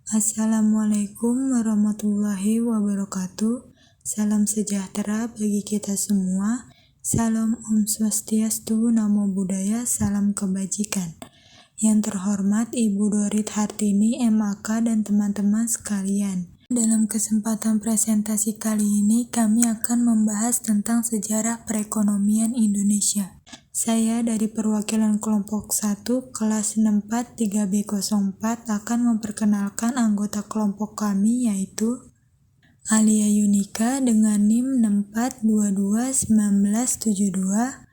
Assalamualaikum warahmatullahi wabarakatuh. Salam sejahtera bagi kita semua. Salam Om Swastiastu, Namo Buddhaya, salam kebajikan. Yang terhormat Ibu Dorit Hartini, MAK, dan teman-teman sekalian. Dalam kesempatan presentasi kali ini, kami akan membahas tentang sejarah perekonomian Indonesia. Saya dari perwakilan kelompok 1, kelas 64 3B04 akan memperkenalkan anggota kelompok kami, yaitu Alia Yunika dengan NIM 64221972,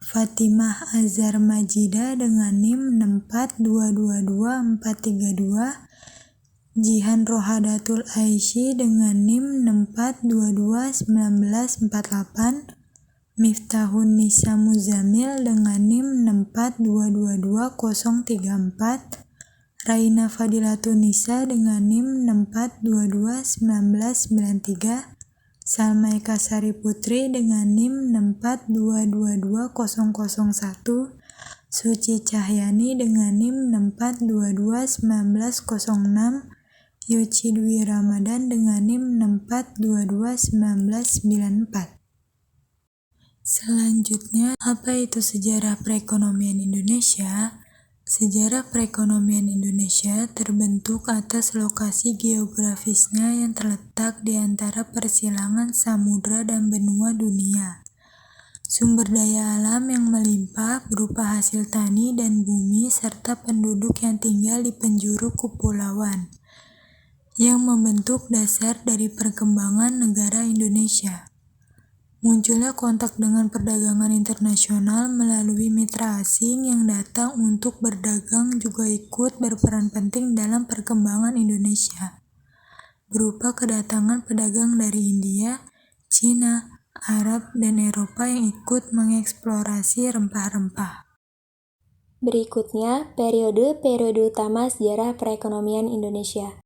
Fatimah Azhar Majida dengan NIM 642222432, Jihan Rohadatul Aisy dengan NIM 64221948, Miftahun Nisa Muzamil dengan NIM 642222034, Raina Fadilatun Nisa dengan NIM 64221993, Salma Eka Sari Putri dengan NIM 64222001, Suci Cahyani dengan NIM 64221906, Yuci Dwi Ramadan dengan NIM 64221994. Selanjutnya, apa itu sejarah perekonomian Indonesia? Sejarah perekonomian Indonesia terbentuk atas lokasi geografisnya yang terletak di antara persilangan samudra dan benua dunia. Sumber daya alam yang melimpah berupa hasil tani dan bumi serta penduduk yang tinggal di penjuru kepulauan, yang membentuk dasar dari perkembangan negara Indonesia. Munculnya kontak dengan perdagangan internasional melalui mitra asing yang datang untuk berdagang juga ikut berperan penting dalam perkembangan Indonesia, berupa kedatangan pedagang dari India, Cina, Arab, dan Eropa yang ikut mengeksplorasi rempah-rempah. Berikutnya, periode utama sejarah perekonomian Indonesia.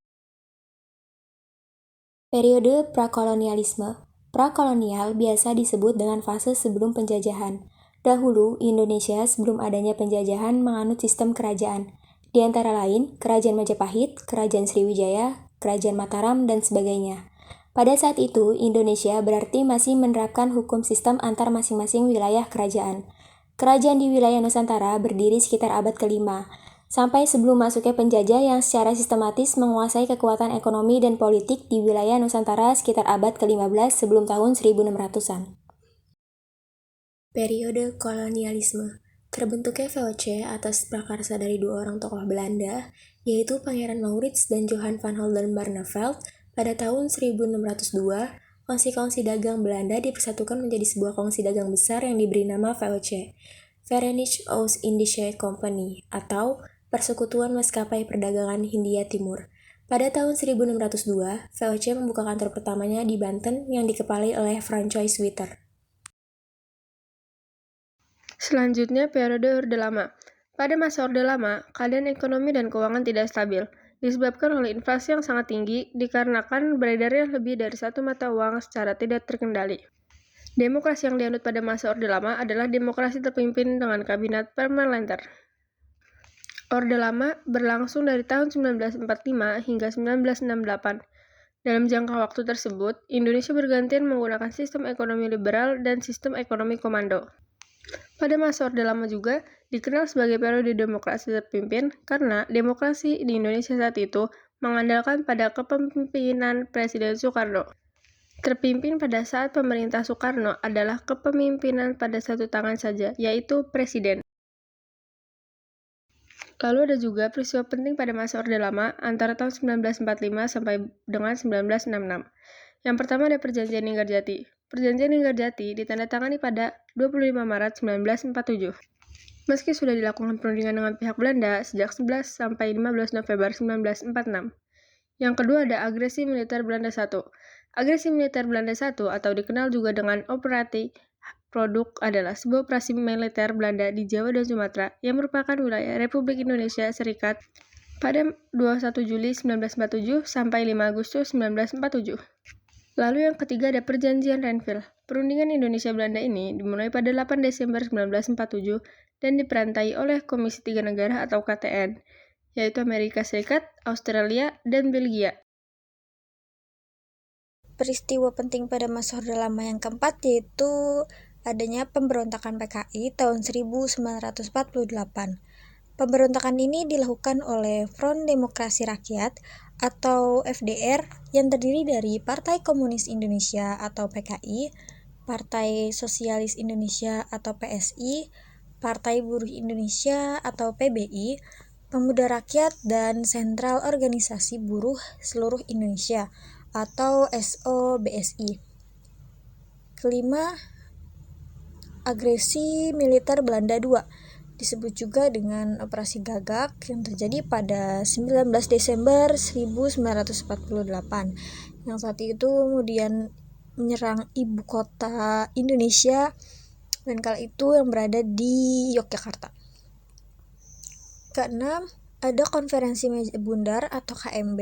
Periode prakolonialisme. Prakolonial biasa disebut dengan fase sebelum penjajahan. Dahulu, Indonesia sebelum adanya penjajahan menganut sistem kerajaan, di antara lain Kerajaan Majapahit, Kerajaan Sriwijaya, Kerajaan Mataram, dan sebagainya. Pada saat itu, Indonesia berarti masih menerapkan hukum sistem antar masing-masing wilayah kerajaan. Kerajaan di wilayah Nusantara berdiri sekitar abad ke-5, sampai sebelum masuknya penjajah yang secara sistematis menguasai kekuatan ekonomi dan politik di wilayah Nusantara sekitar abad ke-15 sebelum tahun 1600-an. Periode kolonialisme. Terbentuknya VOC atas prakarsa dari dua orang tokoh Belanda, yaitu Pangeran Maurits dan Johan van Holden Barneveld. Pada tahun 1602, kongsi-kongsi dagang Belanda dipersatukan menjadi sebuah kongsi dagang besar yang diberi nama VOC, Verenigde Oost-Indische Compagnie, atau Persekutuan Maskapai Perdagangan Hindia Timur. Pada tahun 1602, VOC membuka kantor pertamanya di Banten yang dikepalai oleh Francois Witter. Selanjutnya, periode Orde Lama. Pada masa Orde Lama, keadaan ekonomi dan keuangan tidak stabil, disebabkan oleh inflasi yang sangat tinggi dikarenakan beredarnya lebih dari satu mata uang secara tidak terkendali. Demokrasi yang dianut pada masa Orde Lama adalah demokrasi terpimpin dengan kabinet parlementer. Orde Lama berlangsung dari tahun 1945 hingga 1968. Dalam jangka waktu tersebut, Indonesia bergantian menggunakan sistem ekonomi liberal dan sistem ekonomi komando. Pada masa Orde Lama juga dikenal sebagai periode demokrasi terpimpin karena demokrasi di Indonesia saat itu mengandalkan pada kepemimpinan Presiden Soekarno. Terpimpin pada saat pemerintah Soekarno adalah kepemimpinan pada satu tangan saja, yaitu Presiden. Lalu ada juga peristiwa penting pada masa Orde Lama antara tahun 1945 sampai dengan 1966. Yang pertama ada Perjanjian Linggarjati. Perjanjian Linggarjati ditandatangani pada 25 Maret 1947. Meski sudah dilakukan perundingan dengan pihak Belanda sejak 11 sampai 15 November 1946. Yang kedua ada Agresi Militer Belanda I. Agresi Militer Belanda I atau dikenal juga dengan Operasi Produk adalah sebuah operasi militer Belanda di Jawa dan Sumatera yang merupakan wilayah Republik Indonesia Serikat pada 21 Juli 1947 sampai 5 Agustus 1947. Lalu yang ketiga ada Perjanjian Renville. Perundingan Indonesia-Belanda ini dimulai pada 8 Desember 1947 dan diperantai oleh Komisi Tiga Negara atau KTN. yaitu Amerika Serikat, Australia, dan Belgia. Peristiwa penting pada masa Orde Lama yang keempat yaitu adanya pemberontakan PKI tahun 1948. Pemberontakan ini dilakukan oleh Front Demokrasi Rakyat atau FDR yang terdiri dari Partai Komunis Indonesia atau PKI, Partai Sosialis Indonesia atau PSI, Partai Buruh Indonesia atau PBI, Pemuda Rakyat, dan Sentral Organisasi Buruh Seluruh Indonesia atau SOBSI. Kelima, agresi militer Belanda II, disebut juga dengan Operasi Gagak, yang terjadi pada 19 Desember 1948, yang saat itu kemudian menyerang ibu kota Indonesia, dan kala itu yang berada di Yogyakarta. Keenam, ada Konferensi Meja Bundar atau KMB,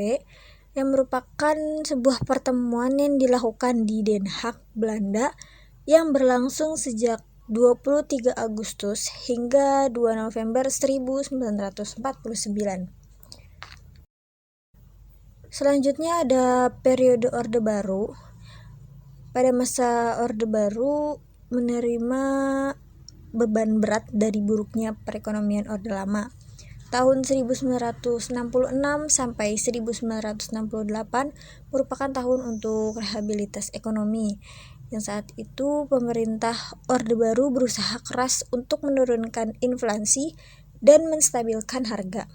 yang merupakan sebuah pertemuan yang dilakukan di Den Haag, Belanda, yang berlangsung sejak 23 Agustus hingga 2 November 1949. Selanjutnya ada periode Orde Baru. Pada masa Orde Baru menerima beban berat dari buruknya perekonomian Orde Lama. Tahun 1966 sampai 1968 merupakan tahun untuk rehabilitas ekonomi, yang saat itu pemerintah Orde Baru berusaha keras untuk menurunkan inflasi dan menstabilkan harga.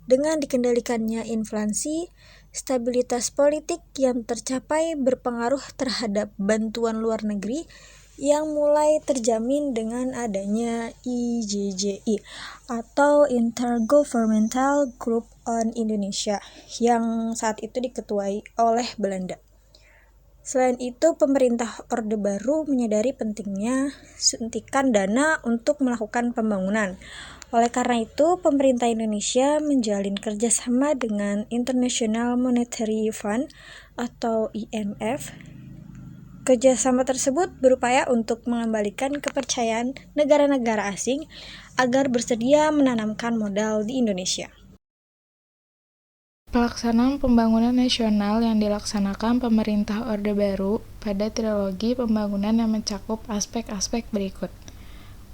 Dengan dikendalikannya inflasi, stabilitas politik yang tercapai berpengaruh terhadap bantuan luar negeri yang mulai terjamin dengan adanya IGJI atau Intergovernmental Group on Indonesia yang saat itu diketuai oleh Belanda. Selain itu, pemerintah Orde Baru menyadari pentingnya suntikan dana untuk melakukan pembangunan. Oleh karena itu, pemerintah Indonesia menjalin kerjasama dengan International Monetary Fund atau IMF. Kerjasama tersebut berupaya untuk mengembalikan kepercayaan negara-negara asing agar bersedia menanamkan modal di Indonesia. Pelaksanaan pembangunan nasional yang dilaksanakan pemerintah Orde Baru pada trilogi pembangunan yang mencakup aspek-aspek berikut.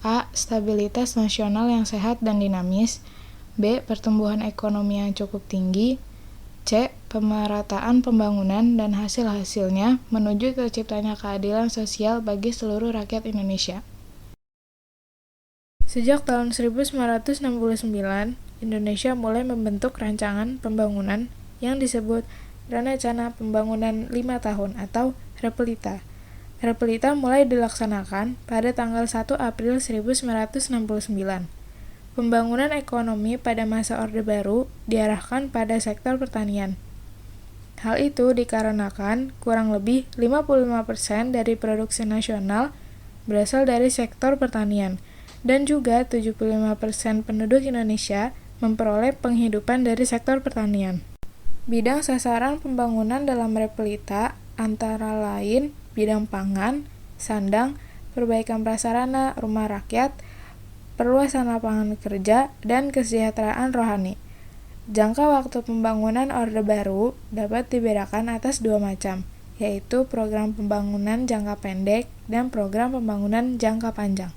A. Stabilitas nasional yang sehat dan dinamis. B. Pertumbuhan ekonomi yang cukup tinggi. C. Pemerataan pembangunan dan hasil-hasilnya menuju terciptanya keadilan sosial bagi seluruh rakyat Indonesia. Sejak tahun 1969, Indonesia mulai membentuk rancangan pembangunan yang disebut Rencana Pembangunan 5 Tahun atau Repelita. Repelita mulai dilaksanakan pada tanggal 1 April 1969. Pembangunan ekonomi pada masa Orde Baru diarahkan pada sektor pertanian. Hal itu dikarenakan kurang lebih 55% dari produksi nasional berasal dari sektor pertanian, dan juga 75% penduduk Indonesia memperoleh penghidupan dari sektor pertanian. Bidang sasaran pembangunan dalam Repelita antara lain bidang pangan, sandang, perbaikan prasarana rumah rakyat, perluasan lapangan kerja, dan kesejahteraan rohani. Jangka waktu pembangunan Orde Baru dapat dibedakan atas dua macam, yaitu program pembangunan jangka pendek dan program pembangunan jangka panjang.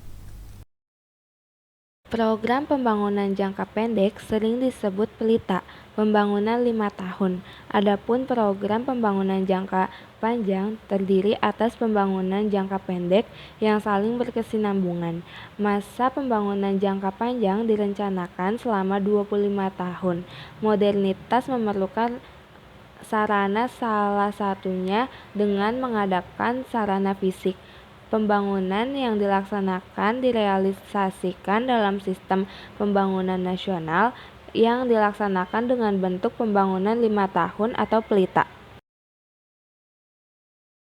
Program pembangunan jangka pendek sering disebut pelita, pembangunan 5 tahun. Adapun program pembangunan jangka panjang terdiri atas pembangunan jangka pendek yang saling berkesinambungan. Masa pembangunan jangka panjang direncanakan selama 25 tahun. Modernitas memerlukan sarana, salah satunya dengan mengadakan sarana fisik. Pembangunan yang dilaksanakan direalisasikan dalam sistem pembangunan nasional yang dilaksanakan dengan bentuk pembangunan 5 tahun atau pelita.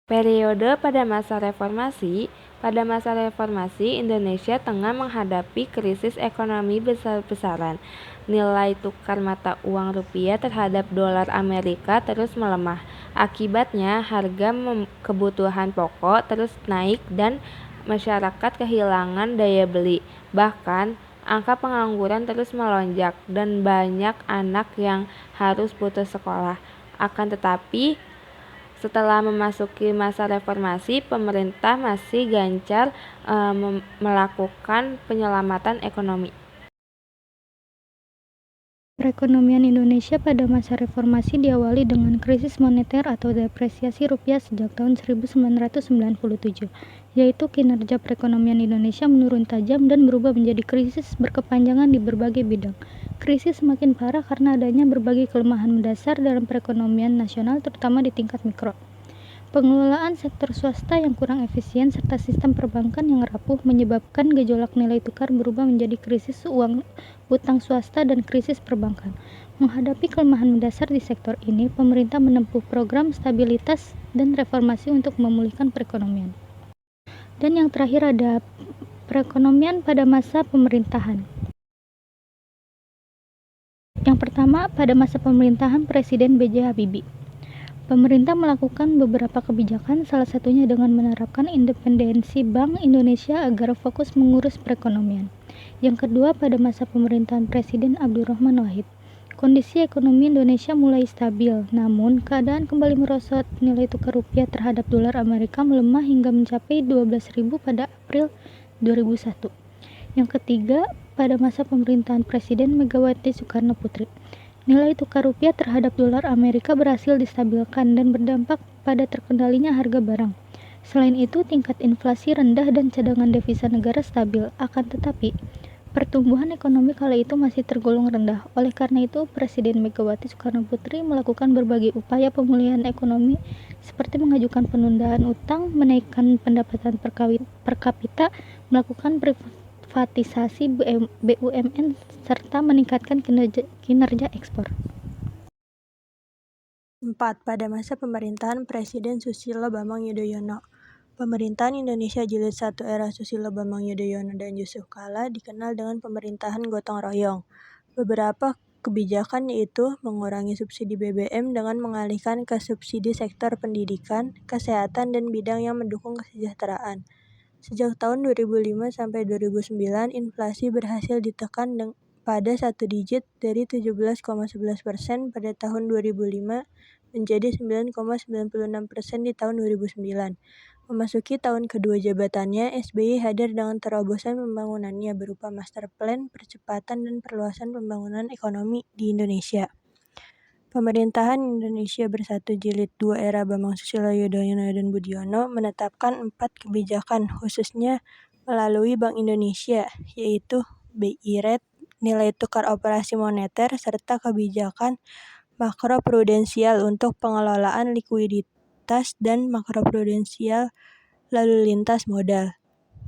Periode pada masa reformasi. Pada masa reformasi, Indonesia tengah menghadapi krisis ekonomi besar-besaran. Nilai tukar mata uang rupiah terhadap dolar Amerika terus melemah. Akibatnya, harga kebutuhan pokok terus naik dan masyarakat kehilangan daya beli. Bahkan, Angka pengangguran terus melonjak dan banyak anak yang harus putus sekolah. Akan tetapi, setelah memasuki masa reformasi, pemerintah masih gencar melakukan penyelamatan ekonomi. Perekonomian Indonesia pada masa reformasi diawali dengan krisis moneter atau depresiasi rupiah sejak tahun 1997, yaitu kinerja perekonomian Indonesia menurun tajam dan berubah menjadi krisis berkepanjangan di berbagai bidang. Krisis semakin parah karena adanya berbagai kelemahan mendasar dalam perekonomian nasional, terutama di tingkat mikro. Pengelolaan sektor swasta yang kurang efisien serta sistem perbankan yang rapuh menyebabkan gejolak nilai tukar berubah menjadi krisis utang swasta dan krisis perbankan. Menghadapi kelemahan mendasar di sektor ini, pemerintah menempuh program stabilitas dan reformasi untuk memulihkan perekonomian. Dan yang terakhir ada perekonomian pada masa pemerintahan. Yang pertama, pada masa pemerintahan Presiden B.J. Habibie. Pemerintah melakukan beberapa kebijakan, salah satunya dengan menerapkan independensi Bank Indonesia agar fokus mengurus perekonomian. Yang kedua, pada masa pemerintahan Presiden Abdurrahman Wahid, kondisi ekonomi Indonesia mulai stabil, namun keadaan kembali merosot. Nilai tukar rupiah terhadap dolar Amerika melemah hingga mencapai 12.000 pada April 2001. Yang ketiga, pada masa pemerintahan Presiden Megawati Soekarno Putri, nilai tukar rupiah terhadap dolar Amerika berhasil distabilkan dan berdampak pada terkendalinya harga barang. Selain itu, tingkat inflasi rendah dan cadangan devisa negara stabil. Akan tetapi, pertumbuhan ekonomi kala itu masih tergolong rendah. Oleh karena itu, Presiden Megawati Soekarno Putri melakukan berbagai upaya pemulihan ekonomi seperti mengajukan penundaan utang, menaikkan pendapatan per kapita, melakukan privatisasi BUMN, serta meningkatkan kinerja ekspor. 4. Pada masa pemerintahan Presiden Susilo Bambang Yudhoyono. Pemerintahan Indonesia Jilid 1 era Susilo Bambang Yudhoyono dan Yusuf Kala dikenal dengan pemerintahan gotong royong. Beberapa kebijakan yaitu mengurangi subsidi BBM dengan mengalihkan ke subsidi sektor pendidikan, kesehatan, dan bidang yang mendukung kesejahteraan. Sejak tahun 2005 sampai 2009, inflasi berhasil ditekan pada 1 digit dari 17,11% pada tahun 2005 menjadi 9,96% di tahun 2009. Memasuki tahun kedua jabatannya, SBY hadir dengan terobosan pembangunannya berupa Master Plan, percepatan dan perluasan pembangunan ekonomi di Indonesia. Pemerintahan Indonesia Bersatu Jilid 2 era Bambang Susilo Yudhoyono dan Budiono menetapkan 4 kebijakan khususnya melalui Bank Indonesia, yaitu BI Rate, nilai tukar operasi moneter, serta kebijakan makroprudensial untuk pengelolaan likuiditas dan makroprudensial lalu lintas modal.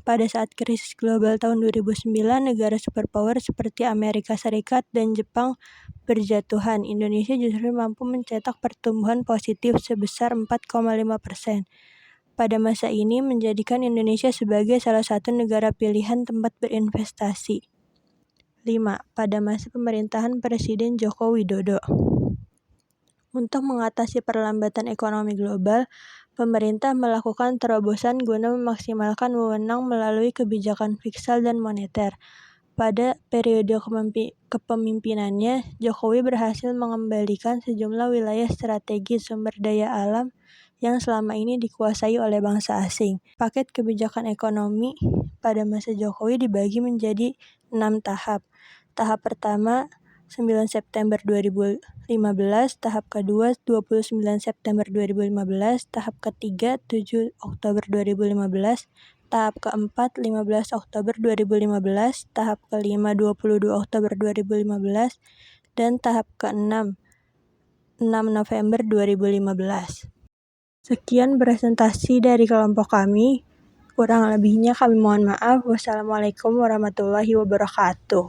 Pada saat krisis global tahun 2009, negara superpower seperti Amerika Serikat dan Jepang berjatuhan, Indonesia justru mampu mencetak pertumbuhan positif sebesar 4,5%. Pada masa ini menjadikan Indonesia sebagai salah satu negara pilihan tempat berinvestasi. 5. Pada masa pemerintahan Presiden Joko Widodo. Untuk mengatasi perlambatan ekonomi global, pemerintah melakukan terobosan guna memaksimalkan wewenang melalui kebijakan fiskal dan moneter. Pada periode kepemimpinannya, Jokowi berhasil mengembalikan sejumlah wilayah strategis sumber daya alam yang selama ini dikuasai oleh bangsa asing. Paket kebijakan ekonomi pada masa Jokowi dibagi menjadi 6 tahap. Tahap pertama 9 September 2015, tahap kedua 29 September 2015, tahap ketiga 7 Oktober 2015, tahap keempat 15 Oktober 2015, tahap kelima 22 Oktober 2015, dan tahap keenam 6 November 2015. Sekian presentasi dari kelompok kami. Kurang lebihnya kami mohon maaf. Wassalamualaikum warahmatullahi wabarakatuh.